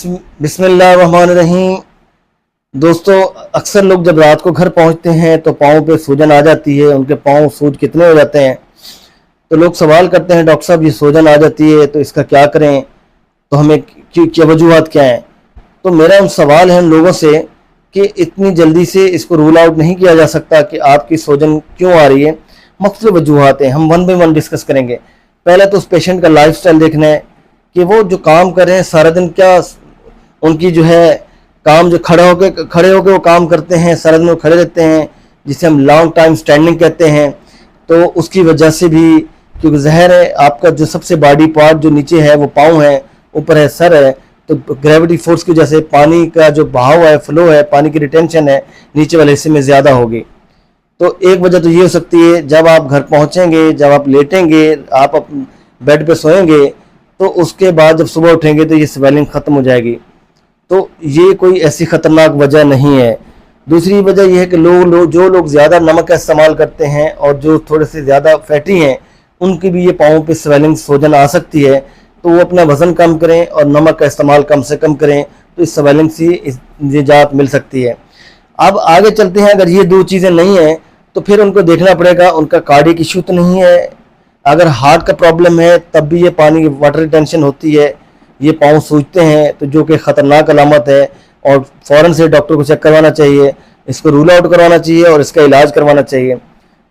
बिस्मिल्लाहिर्रहमानिर्रहीम। दोस्तों, अक्सर लोग जब रात को घर पहुंचते हैं तो पाँव पे सूजन आ जाती है। उनके पाँव सूज कितने हो जाते हैं, तो लोग सवाल करते हैं, डॉक्टर साहब ये सूजन आ जाती है तो इसका क्या करें, तो हमें क्या वजूहात क्या हैं। तो मेरा उन सवाल है उन लोगों से कि इतनी जल्दी से इसको रूल आउट नहीं किया जा सकता कि आपकी सूजन क्यों आ रही है। मुख्तलिफ वजूहात हैं, हम वन बाई वन डिस्कस करेंगे। पहले तो उस पेशेंट का लाइफ स्टाइल देखना है कि वो जो काम कर रहे हैं सारा दिन, क्या उनकी जो है काम जो खड़े होके वो काम करते हैं, सारा दिन वो खड़े रहते हैं, जिसे हम लॉन्ग टाइम स्टैंडिंग कहते हैं। तो उसकी वजह से भी, क्योंकि ज़हर है आपका जो सबसे बॉडी पार्ट जो नीचे है वो पाँव है, ऊपर है सर है, तो ग्रेविटी फोर्स की वजह से पानी का जो बहाव है, फ्लो है, पानी की रिटेंशन है नीचे वाले हिस्से में ज़्यादा होगी। तो एक वजह तो ये हो सकती है, जब आप घर पहुँचेंगे, जब आप लेटेंगे, आप बेड पे सोएंगे, तो उसके बाद जब सुबह उठेंगे तो ये स्वेलिंग ख़त्म हो जाएगी। तो ये कोई ऐसी ख़तरनाक वजह नहीं है। दूसरी वजह यह है कि जो लोग ज़्यादा नमक का इस्तेमाल करते हैं और जो थोड़े से ज़्यादा फैटी हैं, उनकी भी ये पाँव पे स्वेलिंग सूजन आ सकती है। तो वो अपना वज़न कम करें और नमक का इस्तेमाल कम से कम करें, तो इस स्वेलिंग से निजात मिल सकती है। अब आगे चलते हैं। अगर ये दो चीज़ें नहीं हैं तो फिर उनको देखना पड़ेगा उनका कार्डियक इशू तो नहीं है। अगर हार्ट का प्रॉब्लम है तब भी ये पानी की वाटर रिटेंशन होती है, ये पाँव सूजते हैं, तो जो कि ख़तरनाक अलामत है और फ़ौरन से डॉक्टर को चेक करवाना चाहिए, इसको रूल आउट करवाना चाहिए और इसका इलाज करवाना चाहिए।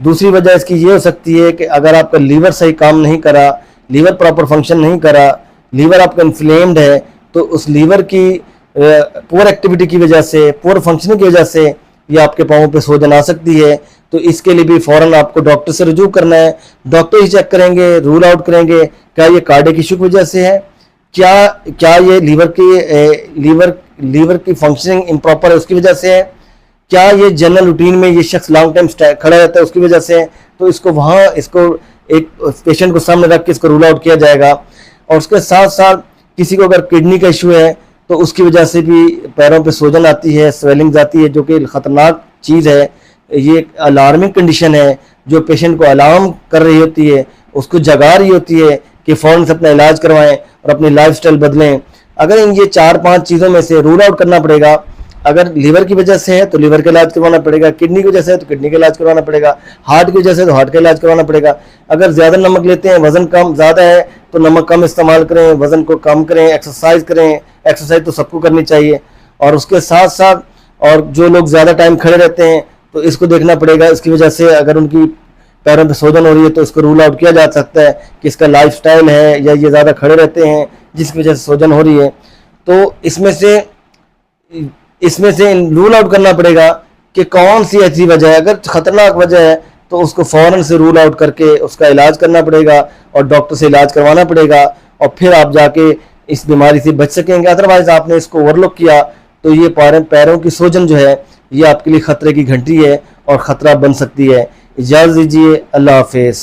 दूसरी वजह इसकी ये हो सकती है कि अगर आपका लीवर सही काम नहीं करा, लीवर प्रॉपर फंक्शन नहीं करा, लीवर आपका इन्फ्लेम्ड है, तो उस लीवर की पुअर एक्टिविटी की वजह से, पुअर फंक्शनिंग की वजह से ये आपके पाँव पे सूजन आ सकती है। तो इसके लिए भी फ़ौरन आपको डॉक्टर से रुजू करना है। डॉक्टर ही चेक करेंगे, रूल आउट करेंगे क्या ये कार्डियक इशू की वजह से है, क्या ये लीवर की फंक्शनिंग इम्प्रॉपर है उसकी वजह से है, क्या ये जनरल रूटीन में ये शख्स लॉन्ग टाइम खड़ा रहता है उसकी वजह से है। तो इसको एक पेशेंट को सामने रख के इसको रूल आउट किया जाएगा। और उसके साथ साथ किसी को अगर किडनी का इशू है तो उसकी वजह से भी पैरों पे सूजन आती है, स्वेलिंग्स आती है, जो कि ख़तरनाक चीज़ है। ये एक अलार्मिंग कंडीशन है जो पेशेंट को अलार्म कर रही होती है, उसको जगा रही होती है कि फ़ौरन से अपना इलाज करवाएं और अपनी लाइफस्टाइल बदलें। अगर इन ये 4-5 चीज़ों में से रूल आउट करना पड़ेगा। अगर लीवर की वजह से है तो लीवर का इलाज करवाना पड़ेगा, किडनी की वजह से है तो किडनी का इलाज करवाना पड़ेगा, हार्ट की वजह से तो हार्ट का इलाज करवाना पड़ेगा। अगर ज़्यादा नमक लेते हैं, वज़न कम ज़्यादा है, तो नमक कम इस्तेमाल करें, वज़न को कम करें, एक्सरसाइज करें। एक्सरसाइज तो सबको करनी चाहिए। और उसके साथ साथ और जो लोग ज़्यादा टाइम खड़े रहते हैं तो इसको देखना पड़ेगा। इसकी वजह से अगर उनकी पैरों पे सूजन हो रही है तो इसको रूल आउट किया जा सकता है कि इसका लाइफस्टाइल है या ये ज़्यादा खड़े रहते हैं जिसकी वजह से सूजन हो रही है। तो इसमें से रूल आउट करना पड़ेगा कि कौन सी ऐसी वजह है। अगर ख़तरनाक वजह है तो उसको फ़ौरन से रूल आउट करके उसका इलाज करना पड़ेगा और डॉक्टर से इलाज करवाना पड़ेगा, और फिर आप जाके इस बीमारी से बच सकेंगे। अदरवाइज़ आपने इसको ओवरलुक किया तो ये पैरों की सूजन जो है ये आपके लिए ख़तरे की घंटी है और ख़तरा बन सकती है। इजाज़त दीजिए, अल्लाह हाफ़िज़।